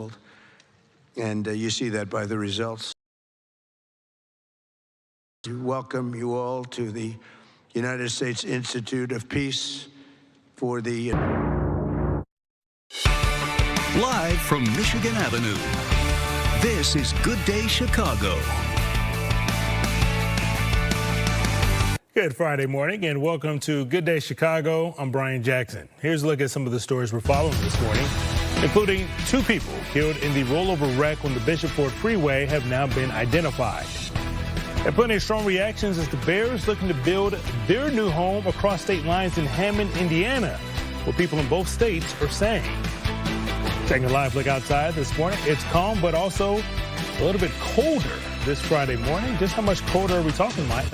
assembled. And you see that by the results. To welcome you all to the United States Institute of Peace for the... Live from Michigan Avenue, this is Good Day Chicago. Good Friday morning and welcome to Good Day Chicago. I'm Brian Jackson. Here's a look at some of the stories we're following this morning, including 2 people killed in the rollover wreck on the Bishop Ford Freeway have now been identified. And plenty of strong reactions as the Bears looking to build their new home across state lines in Hammond, Indiana, what people in both states are saying. Taking a live look outside this morning, it's calm but also a little bit colder this Friday morning. Just how much colder are we talking, Mike?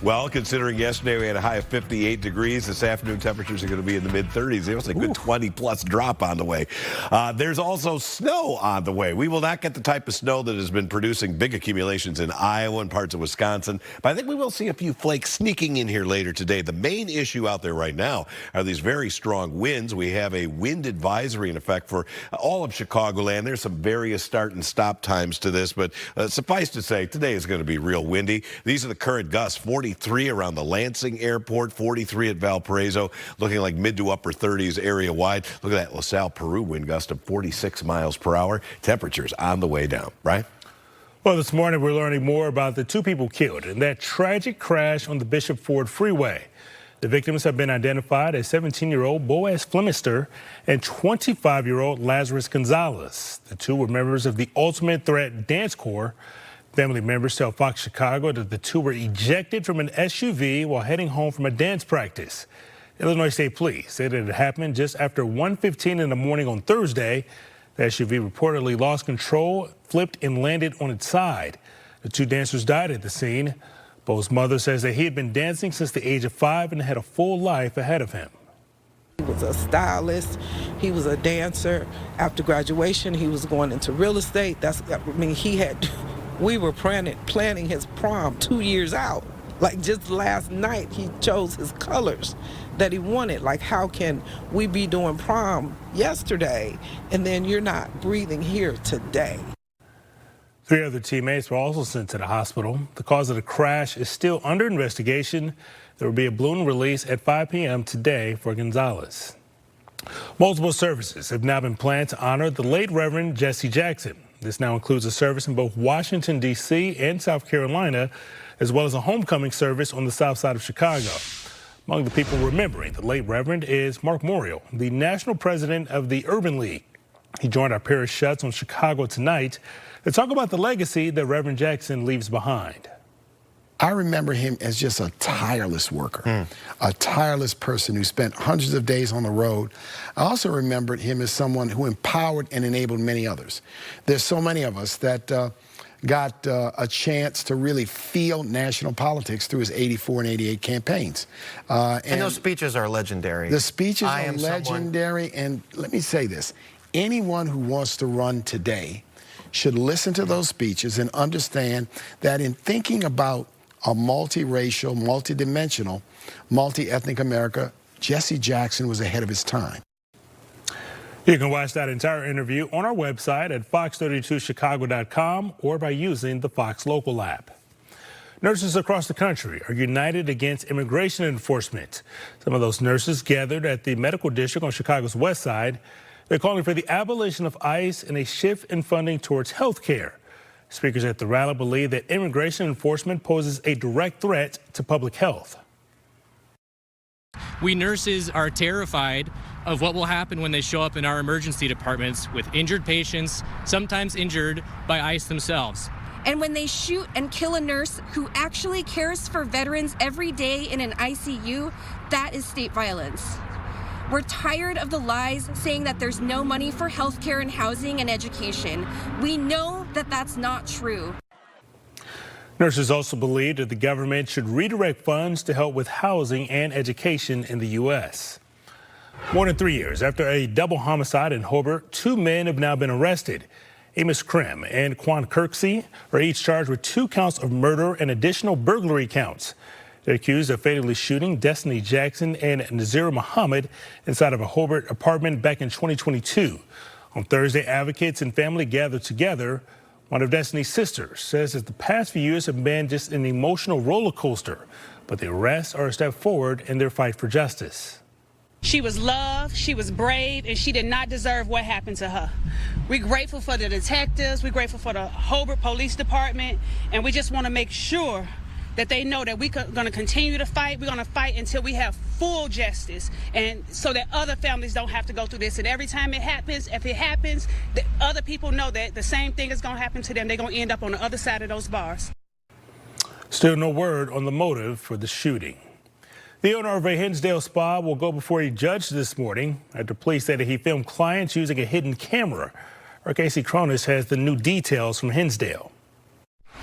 Well, considering yesterday we had a high of 58 degrees, this afternoon temperatures are going to be in the mid-30s. There was a good 20-plus drop on the way. There's also snow on the way. We will not get the type of snow that has been producing big accumulations in Iowa and parts of Wisconsin, but I think we will see a few flakes sneaking in here later today. The main issue out there right now are these very strong winds. We have a wind advisory in effect for all of Chicagoland. There's some various start and stop times to this, but suffice to say, today is going to be real windy. These are the current gusts, 43 around the Lansing Airport, 43 at Valparaiso, looking like mid to upper 30s area wide. Look at that LaSalle, Peru wind gust of 46 miles per hour. Temperatures on the way down, right? Well, this morning we're learning more about the 2 people killed in that tragic crash on the Bishop Ford Freeway. The victims have been identified as 17-year-old Boaz Flemister and 25-year-old Lazarus Gonzalez. The 2 were members of the Ultimate Threat Dance Corps. Family members tell Fox Chicago that the 2 were ejected from an SUV while heading home from a dance practice. Illinois State Police said it had happened just after 1:15 in the morning on Thursday. The SUV reportedly lost control, flipped, and landed on its side. The 2 dancers died at the scene. Bo's mother says that he had been dancing since the age of 5 and had a full life ahead of him. He was a stylist. He was a dancer. After graduation, he was going into real estate. We were planning his prom 2 years out. Like just last night, he chose his colors that he wanted. Like, how can we be doing prom yesterday and then you're not breathing here today? 3 other teammates were also sent to the hospital. The cause of the crash is still under investigation. There will be a balloon release at 5 p.m. today for Gonzalez. Multiple services have now been planned to honor the late Reverend Jesse Jackson. This now includes a service in both Washington, D.C. and South Carolina, as well as a homecoming service on the south side of Chicago. Among the people remembering the late Reverend is Mark Morial, the national president of the Urban League. He joined our Paris Schutz on Chicago Tonight to talk about the legacy that Reverend Jackson leaves behind. I remember him as just a tireless worker, a tireless person who spent hundreds of days on the road. I also remembered him as someone who empowered and enabled many others. There's so many of us that got a chance to really feel national politics through his 84 and 88 campaigns. And those speeches are legendary. The speeches are legendary, and let me say this. Anyone who wants to run today should listen to those speeches and understand that in thinking about a multiracial, multidimensional, multi-ethnic America, Jesse Jackson was ahead of his time. You can watch that entire interview on our website at fox32chicago.com or by using the Fox Local app. Nurses across the country are united against immigration enforcement. Some of those nurses gathered at the medical district on Chicago's west side. They're calling for the abolition of ICE and a shift in funding towards health care. Speakers at the rally believe that immigration enforcement poses a direct threat to public health. We nurses are terrified of what will happen when they show up in our emergency departments with injured patients, sometimes injured by ICE themselves. And when they shoot and kill a nurse who actually cares for veterans every day in an ICU, that is state violence. We're tired of the lies saying that there's no money for healthcare and housing and education. We know that that's not true. Nurses also believe that the government should redirect funds to help with housing and education in the U.S. More than 3 years after a double homicide in Hobart, 2 men have now been arrested. Amos Krim and Quan Kirksey are each charged with 2 counts of murder and additional burglary counts. They're accused of fatally shooting Destiny Jackson and Nazira Muhammad inside of a Hobart apartment back in 2022. On Thursday, advocates and family gathered together. One of Destiny's sisters says that the past few years have been just an emotional roller coaster, but the arrests are a step forward in their fight for justice. She was loved, she was brave, and she did not deserve what happened to her. We're grateful for the detectives, we're grateful for the Hobart Police Department, and we just want to make sure that they know that we're going to continue to fight. We're going to fight until we have full justice, and so that other families don't have to go through this. And every time it happens, if it happens, the other people know that the same thing is going to happen to them. They're going to end up on the other side of those bars. Still no word on the motive for the shooting. The owner of a Hinsdale spa will go before a judge this morning after police said that he filmed clients using a hidden camera. Our Casey Cronus has the new details from Hinsdale.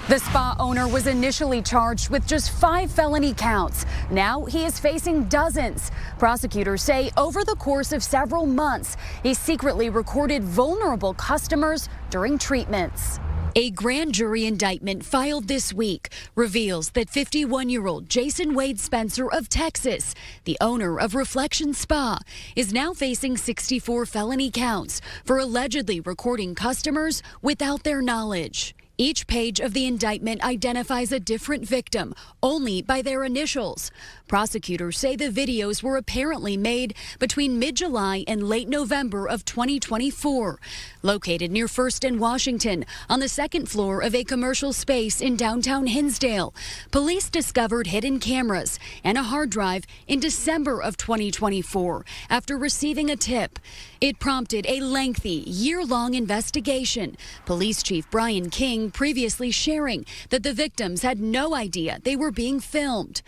The spa owner was initially charged with just 5 felony counts. Now he is facing dozens. Prosecutors say over the course of several months, he secretly recorded vulnerable customers during treatments. A grand jury indictment filed this week reveals that 51-year-old Jason Wade Spencer of Texas, the owner of Reflection Spa, is now facing 64 felony counts for allegedly recording customers without their knowledge. Each page of the indictment identifies a different victim only by their initials. Prosecutors say the videos were apparently made between mid-July and late November of 2024. Located near First and Washington on the second floor of a commercial space in downtown Hinsdale, police discovered hidden cameras and a hard drive in December of 2024 after receiving a tip. It prompted a lengthy, year-long investigation. Police Chief Brian King previously sharing that the victims had no idea they were being filmed.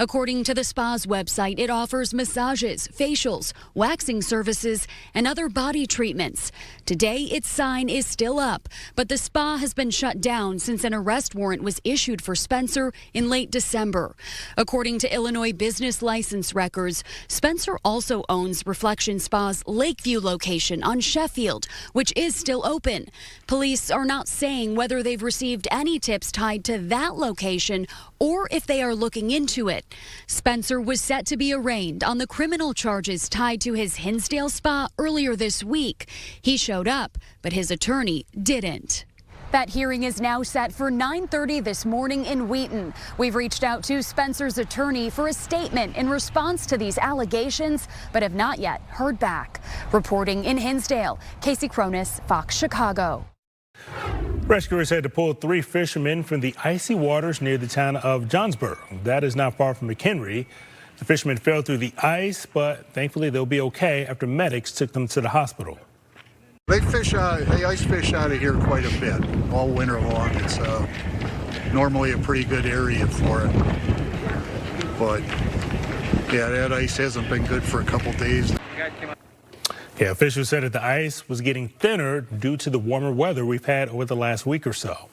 According to the spa's website, it offers massages, facials, waxing services, and other body treatments. Today, its sign is still up, but the spa has been shut down since an arrest warrant was issued for Spencer in late December. According to Illinois business license records, Spencer also owns Reflection Spa's Lakeview location on Sheffield, which is still open. Police are not saying whether they've received any tips tied to that location or if they are looking into it. Spencer was set to be arraigned on the criminal charges tied to his Hinsdale spa earlier this week. He showed up, but his attorney didn't. That hearing is now set for 9:30 this morning in Wheaton. We've reached out to Spencer's attorney for a statement in response to these allegations, but have not yet heard back. Reporting in Hinsdale, Casey Cronus, Fox Chicago. Rescuers had to pull 3 fishermen from the icy waters near the town of Johnsburg. That is not far from McHenry. The fishermen fell through the ice, but thankfully they'll be okay after medics took them to the hospital. They ice fish out of here quite a bit all winter long. It's normally a pretty good area for it. But yeah, that ice hasn't been good for a couple days. Yeah, officials said that the ice was getting thinner due to the warmer weather we've had over the last week or so.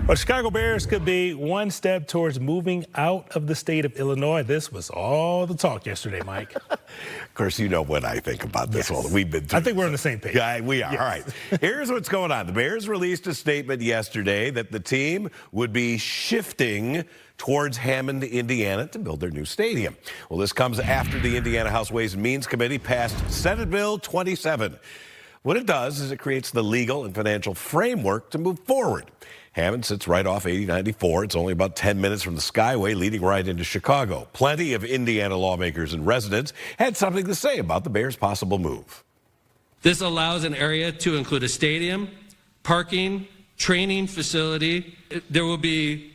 But Chicago Bears could be one step towards moving out of the state of Illinois. This was all the talk yesterday, Mike. Of course, you know what I think about this. Yes. Well, we've been through I think we're on the same page. Yeah, we are. Yes. All right. Here's what's going on. The Bears released a statement yesterday that the team would be shifting towards Hammond, Indiana to build their new stadium. Well, this comes after the Indiana House Ways and Means Committee passed Senate Bill 27. What it does is it creates the legal and financial framework to move forward. Hammond sits right off 8094. It's only about 10 minutes from the Skyway leading right into Chicago. Plenty of Indiana lawmakers and residents had something to say about the Bears' possible move. This allows an area to include a stadium, parking, training facility. There will be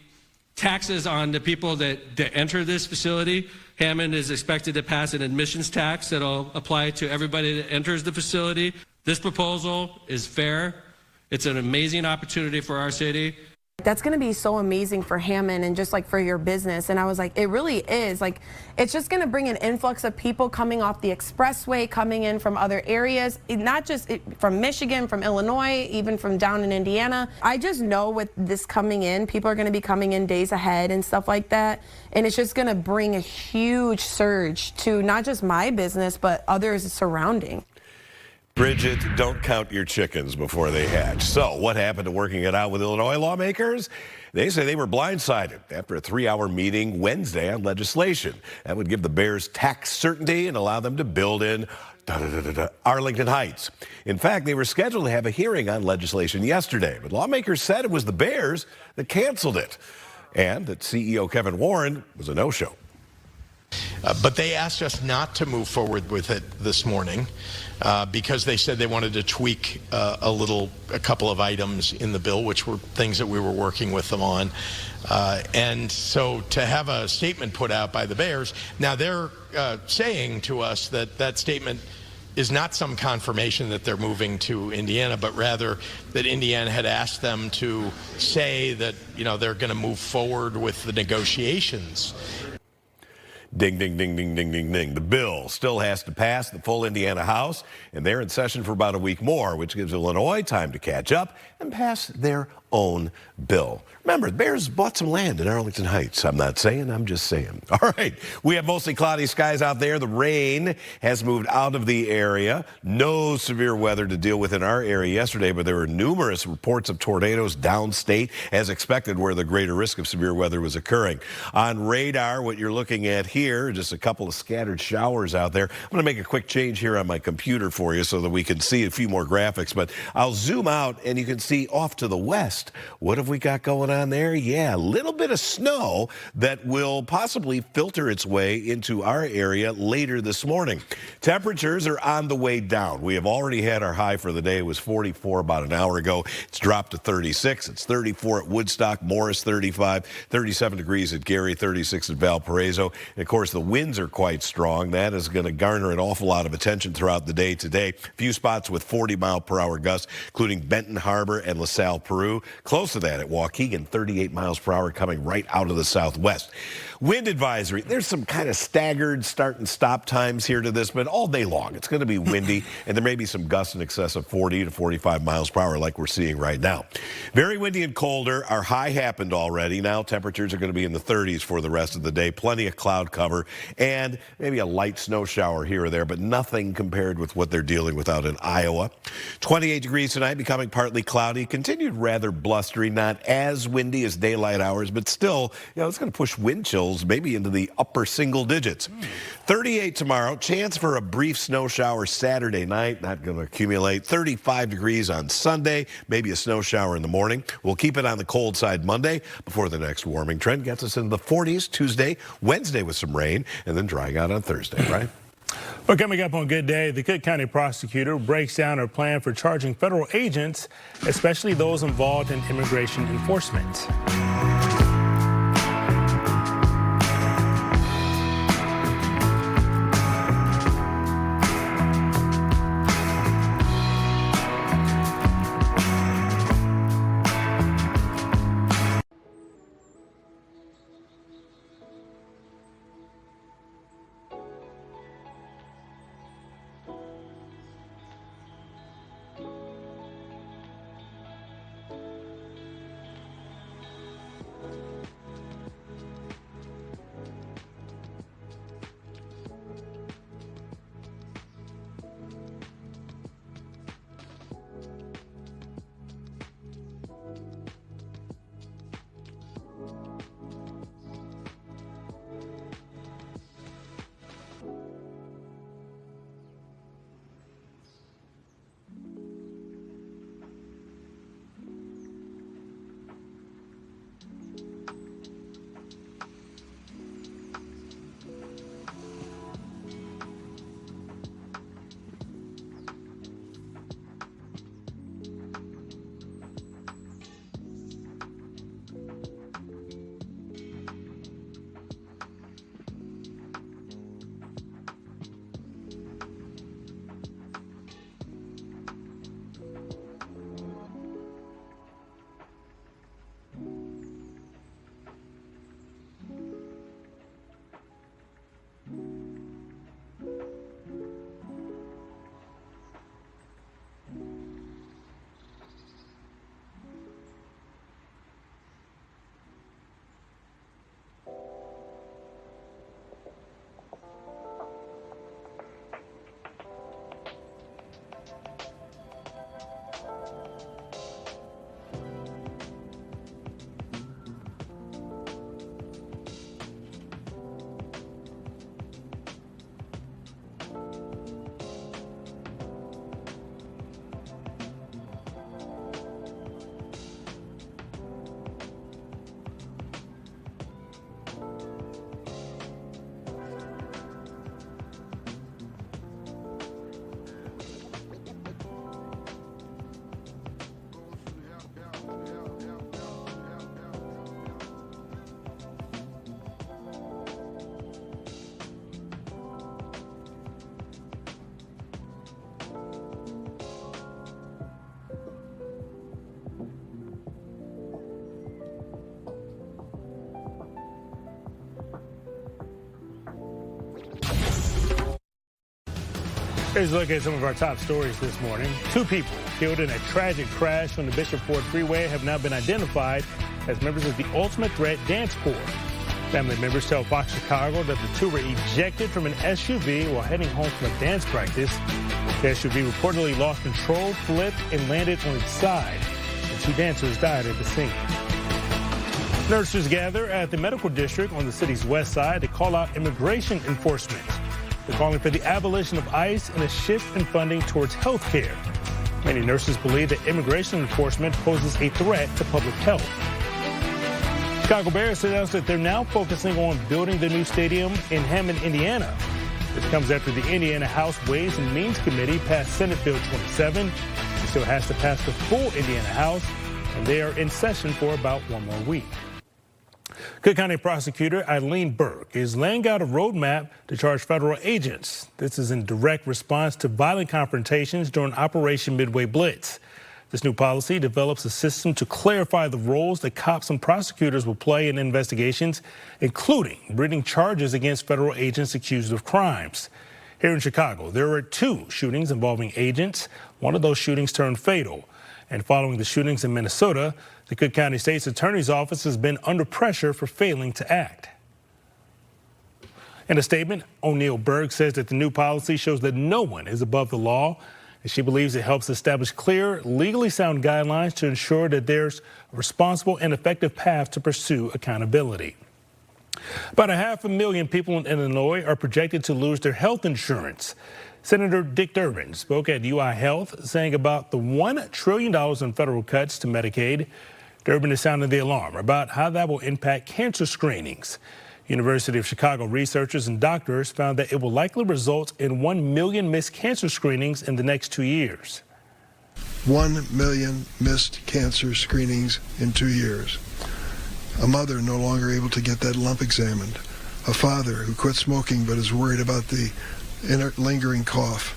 taxes on the people that enter this facility. Hammond is expected to pass an admissions tax that will apply to everybody that enters the facility. This proposal is fair. It's an amazing opportunity for our city. That's going to be so amazing for Hammond and just like for your business. And I was like, it really is. Like, it's just going to bring an influx of people coming off the expressway, coming in from other areas, not just from Michigan, from Illinois, even from down in Indiana. I just know with this coming in, people are going to be coming in days ahead and stuff like that. And it's just going to bring a huge surge to not just my business, but others surrounding. Bridget, don't count your chickens before they hatch. So what happened to working it out with Illinois lawmakers? They say they were blindsided after a 3-hour meeting Wednesday on legislation. That would give the Bears tax certainty and allow them to build in Arlington Heights. In fact, they were scheduled to have a hearing on legislation yesterday, but lawmakers said it was the Bears that canceled it and that CEO Kevin Warren was a no-show. But they asked us not to move forward with it this morning because they said they wanted to tweak a couple of items in the bill, which were things that we were working with them on. And so to have a statement put out by the Bears, now they're saying to us that that statement is not some confirmation that they're moving to Indiana, but rather that Indiana had asked them to say that, you know, they're going to move forward with the negotiations. Ding, ding, ding, ding, ding, ding, ding. The bill still has to pass the full Indiana House, and they're in session for about a week more, which gives Illinois time to catch up and pass their own bill. Remember, the Bears bought some land in Arlington Heights. I'm not saying, I'm just saying. All right, we have mostly cloudy skies out there. The rain has moved out of the area. No severe weather to deal with in our area yesterday, but there were numerous reports of tornadoes downstate, as expected, where the greater risk of severe weather was occurring. On radar, what you're looking at here, just a couple of scattered showers out there. I'm going to make a quick change here on my computer for you so that we can see a few more graphics, but I'll zoom out and you can see off to the west. What have we got going on there? Yeah, a little bit of snow that will possibly filter its way into our area later this morning. Temperatures are on the way down. We have already had our high for the day. It was 44 about an hour ago. It's dropped to 36. It's 34 at Woodstock, Morris 35, 37 degrees at Gary, 36 at Valparaiso. And of course, the winds are quite strong. That is going to garner an awful lot of attention throughout the day today. A few spots with 40-mile-per-hour gusts, including Benton Harbor and LaSalle, Peru. Close to that at Waukegan, 38 miles per hour coming right out of the southwest. Wind advisory. There's some kind of staggered start and stop times here to this, but all day long it's going to be windy, and there may be some gusts in excess of 40 to 45 miles per hour like we're seeing right now. Very windy and colder. Our high happened already. Now temperatures are going to be in the 30s for the rest of the day. Plenty of cloud cover and maybe a light snow shower here or there, but nothing compared with what they're dealing with out in Iowa. 28 degrees tonight, becoming partly cloudy. Continued rather blustery, not as windy as daylight hours, but still, you know, it's going to push wind chills maybe into the upper single digits. 38 tomorrow. Chance for a brief snow shower Saturday night. Not going to accumulate. 35 degrees on Sunday. Maybe a snow shower in the morning. We'll keep it on the cold side Monday before the next warming trend gets us into the 40s Tuesday, Wednesday with some rain, and then drying out on Thursday, right? Well, coming up on Good Day, the Cook County prosecutor breaks down her plan for charging federal agents, especially those involved in immigration enforcement. Here's a look at some of our top stories this morning. 2 people killed in a tragic crash on the Bishop Ford Freeway have now been identified as members of the Ultimate Threat Dance Corps. Family members tell Fox Chicago that the 2 were ejected from an SUV while heading home from a dance practice. The SUV reportedly lost control, flipped, and landed on its side. The 2 dancers died at the scene. Nurses gather at the medical district on the city's west side to call out immigration enforcement. They're calling for the abolition of ICE and a shift in funding towards health care. Many nurses believe that immigration enforcement poses a threat to public health. Chicago Bears announced that they're now focusing on building the new stadium in Hammond, Indiana. This comes after the Indiana House Ways and Means Committee passed Senate Bill 27. It still has to pass the full Indiana House, and they are in session for about 1 more week. Cook County Prosecutor Eileen Burke is laying out a roadmap to charge federal agents. This is in direct response to violent confrontations during Operation Midway Blitz. This new policy develops a system to clarify the roles that cops and prosecutors will play in investigations, including bringing charges against federal agents accused of crimes. Here in Chicago, there were 2 shootings involving agents. One of those shootings turned fatal. And following the shootings in Minnesota, the Cook County State's Attorney's Office has been under pressure for failing to act. In a statement, O'Neill Berg says that the new policy shows that no one is above the law, and she believes it helps establish clear, legally sound guidelines to ensure that there's a responsible and effective path to pursue accountability. About 500,000 people in Illinois are projected to lose their health insurance. Senator Dick Durbin spoke at UI Health, saying about the $1 trillion in federal cuts to Medicaid. Durbin is sounding the alarm about how that will impact cancer screenings. University of Chicago researchers and doctors found that it will likely result in 1 million missed cancer screenings in the next 2 years. 1 million missed cancer screenings in 2 years. A mother no longer able to get that lump examined. A father who quit smoking but is worried about the lingering cough.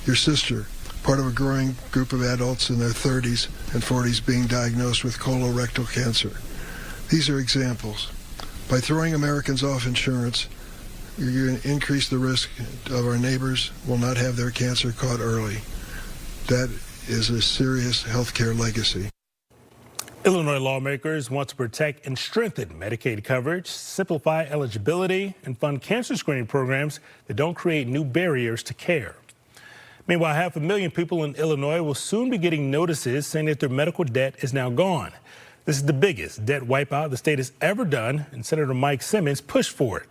Your sister, part of a growing group of adults in their 30s and 40s being diagnosed with colorectal cancer. These are examples. By throwing Americans off insurance, you're going to increase the risk of our neighbors will not have their cancer caught early. That is a serious healthcare legacy. Illinois lawmakers want to protect and strengthen Medicaid coverage, simplify eligibility, and fund cancer screening programs that don't create new barriers to care. Meanwhile, 500,000 people in Illinois will soon be getting notices saying that their medical debt is now gone. This is the biggest debt wipeout the state has ever done, and Senator Mike Simmons pushed for it.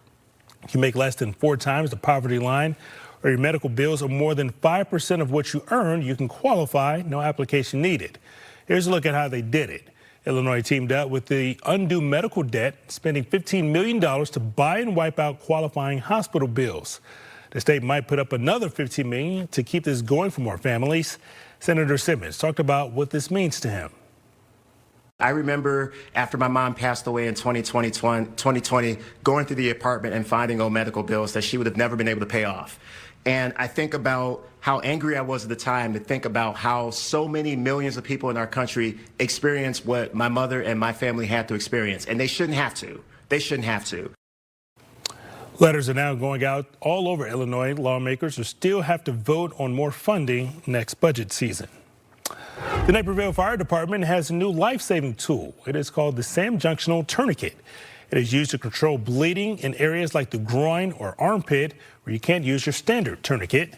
If you make less than 4 times the poverty line, or your medical bills are more than 5% of what you earn, you can qualify, no application needed. Here's a look at how they did it. Illinois teamed up with the Undo Medical Debt, spending $15 million to buy and wipe out qualifying hospital bills. The state might put up another $15 million to keep this going for more families. Senator Simmons talked about what this means to him. I remember after my mom passed away in 2020, going through the apartment and finding old medical bills that she would have never been able to pay off. And I think about how angry I was at the time to think about how so many millions of people in our country experience what my mother and my family had to experience. And they shouldn't have to. They shouldn't have to. Letters are now going out all over Illinois. Lawmakers will still have to vote on more funding next budget season. The Naperville Fire Department has a new life-saving tool. It is called the Sam Junctional Tourniquet. It is used to control bleeding in areas like the groin or armpit where you can't use your standard tourniquet.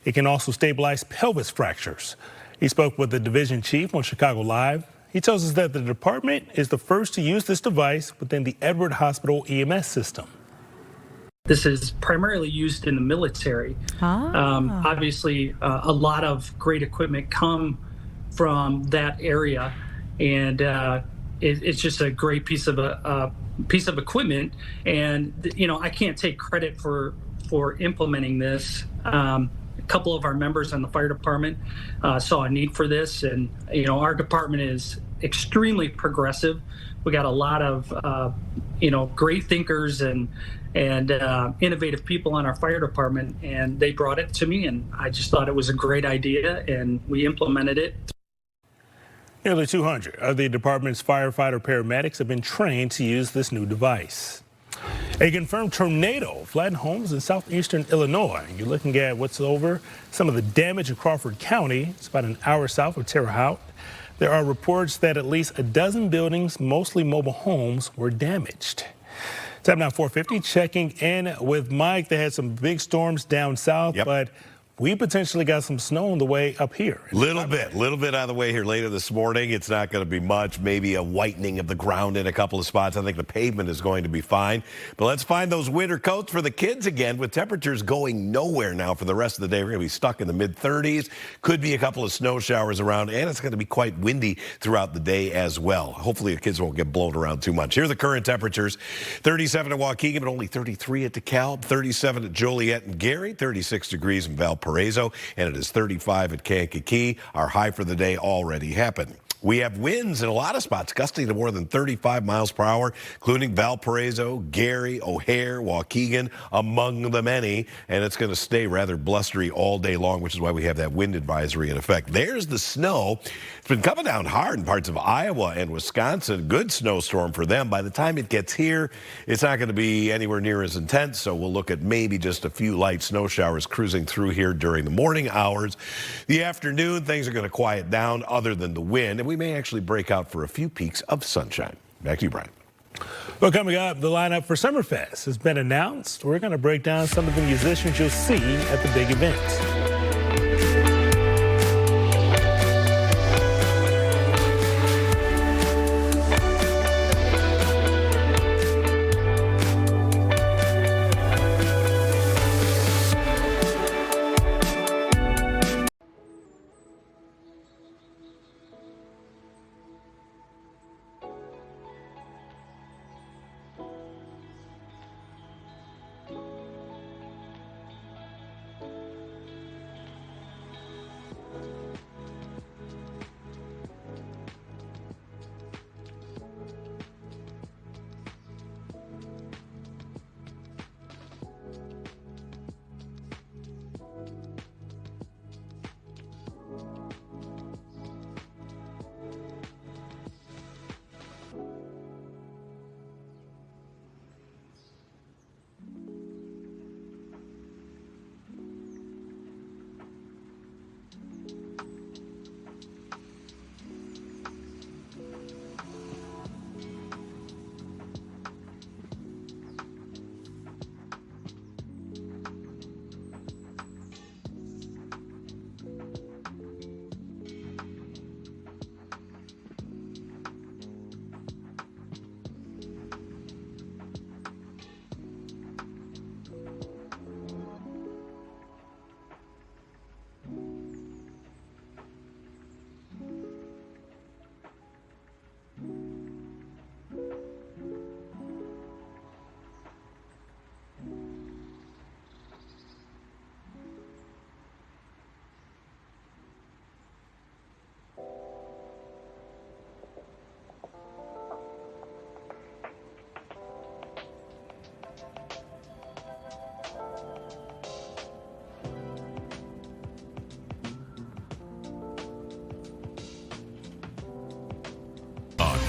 It can also stabilize pelvis fractures. He spoke with the division chief on Chicago Live. He tells us that the department is the first to use this device within the Edward Hospital EMS system. This is primarily used in the military. Obviously, a lot of great equipment come from that area, and it's just a great piece of equipment. And you know, I can't take credit for implementing this. A couple of our members on the fire department saw a need for this, and you know, our department is extremely progressive. We got a lot of great thinkers and innovative people on our fire department, and they brought it to me, and I just thought it was a great idea, and we implemented it. Nearly 200 of the department's firefighter paramedics have been trained to use this new device. A confirmed tornado flattened homes in southeastern Illinois. You're looking at what's over some of the damage in Crawford County. It's about an hour south of Terre Haute. There are reports that at least a dozen buildings, mostly mobile homes, were damaged. Time now 4:50, checking in with Mike. They had some big storms down south, but we potentially got some snow on the way up here. Little bit on the way here later this morning. It's not going to be much, maybe a whitening of the ground in a couple of spots. I think the pavement is going to be fine. But let's find those winter coats for the kids again, with temperatures going nowhere now for the rest of the day. We're going to be stuck in the mid-30s. Could be a couple of snow showers around, and it's going to be quite windy throughout the day as well. Hopefully the kids won't get blown around too much. Here are the current temperatures. 37 at Waukegan, but only 33 at DeKalb, 37 at Joliet and Gary, 36 degrees in Valparaiso. And it is 35 at Kankakee. Our high for the day already happened. We have winds in a lot of spots, gusting to more than 35 miles per hour, including Valparaiso, Gary, O'Hare, Waukegan, among the many. And it's going to stay rather blustery all day long, which is why we have that wind advisory in effect. There's the snow. It's been coming down hard in parts of Iowa and Wisconsin. Good snowstorm for them. By the time it gets here, it's not going to be anywhere near as intense. So we'll look at maybe just a few light snow showers cruising through here during the morning hours. The afternoon, things are going to quiet down other than the wind. And we may actually break out for a few peaks of sunshine. Back to you, Brian. Well, coming up, the lineup for Summerfest has been announced. We're going to break down some of the musicians you'll see at the big events.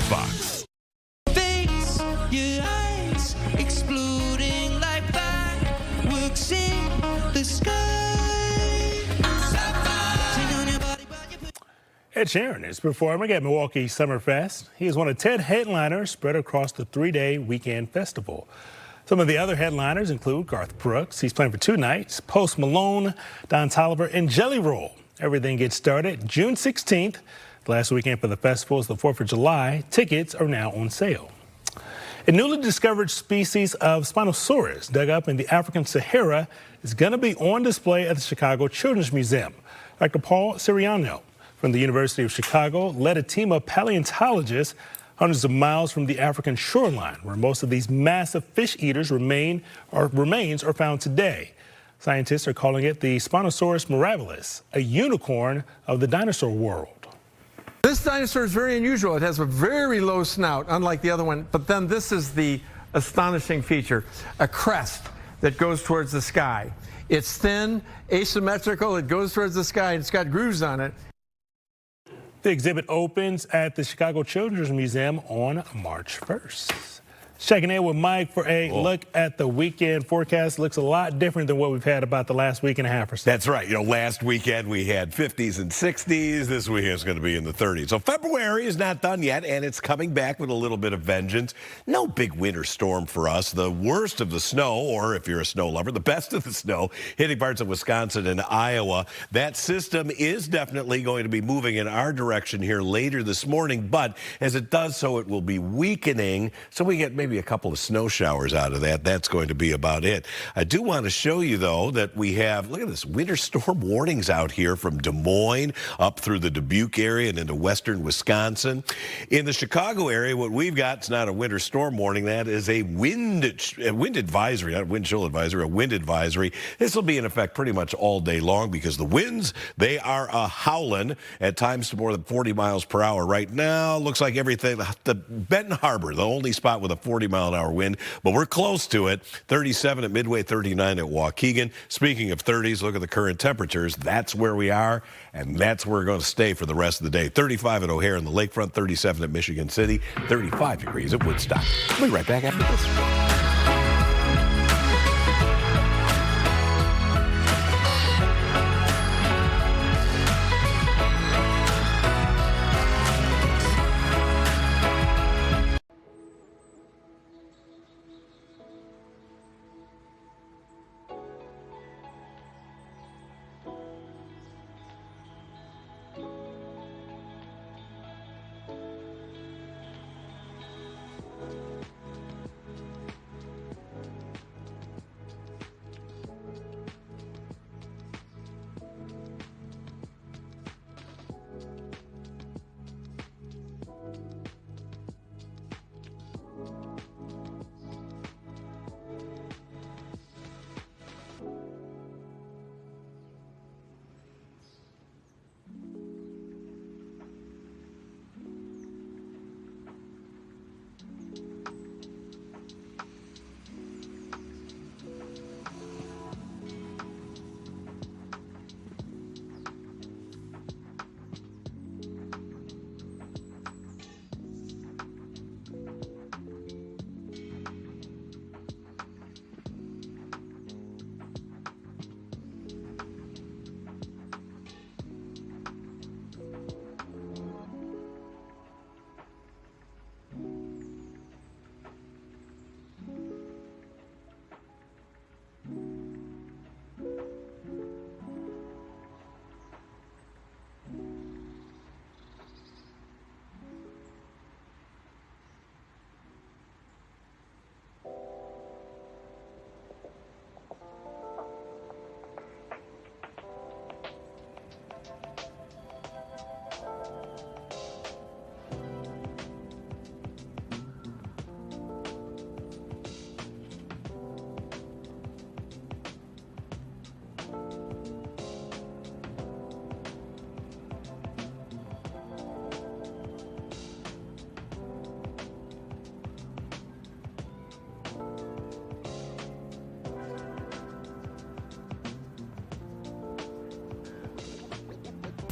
Fox. Face your eyes exploding like fireworks in the sky. Ed Sheeran is performing at Milwaukee Summerfest. He is one of 10 headliners spread across the 3-day weekend festival. Some of the other headliners include Garth Brooks. He's playing for 2 nights. Post Malone, Don Toliver, and Jelly Roll. Everything gets started June 16th. The last weekend for the festival is the 4th of July. Tickets are now on sale. A newly discovered species of Spinosaurus dug up in the African Sahara is going to be on display at the Chicago Children's Museum. Dr. Paul Siriano from the University of Chicago led a team of paleontologists hundreds of miles from the African shoreline, where most of these massive fish eaters remains are found today. Scientists are calling it the Spinosaurus mirabilis, a unicorn of the dinosaur world. This dinosaur is very unusual. It has a very low snout, unlike the other one, but then this is the astonishing feature, a crest that goes towards the sky. It's thin, asymmetrical, it goes towards the sky, and it's got grooves on it. The exhibit opens at the Chicago Children's Museum on March 1st. Checking in with Mike for a look at the weekend forecast. Looks a lot different than what we've had about the last week and a half or so. That's right. You know, last weekend we had 50s and 60s. This weekend is going to be in the 30s. So February is not done yet, and it's coming back with a little bit of vengeance. No big winter storm for us. The worst of the snow, or if you're a snow lover, the best of the snow, hitting parts of Wisconsin and Iowa. That system is definitely going to be moving in our direction here later this morning, but as it does so, it will be weakening. So we get maybe a couple of snow showers out of that. That's going to be about it. I do want to show you, though, that we have, look at this, winter storm warnings out here from Des Moines up through the Dubuque area and into western Wisconsin. In the Chicago area, what we've got is not a winter storm warning. That is a wind advisory, not a wind chill advisory, a wind advisory. This will be in effect pretty much all day long because the winds, they are howling at times to more than 40 miles per hour. Right now, looks like everything, the Benton Harbor, the only spot with a 40-mile-an-hour wind, but we're close to it. 37 at Midway, 39 at Waukegan. Speaking of 30s, look at the current temperatures. That's where we are, and that's where we're going to stay for the rest of the day. 35 at O'Hare in the lakefront, 37 at Michigan City, 35 degrees at Woodstock. We'll be right back after this.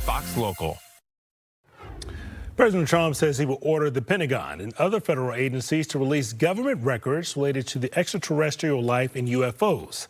Fox Local. President Trump says he will order the Pentagon and other federal agencies to release government records related to the extraterrestrial life in UFOs.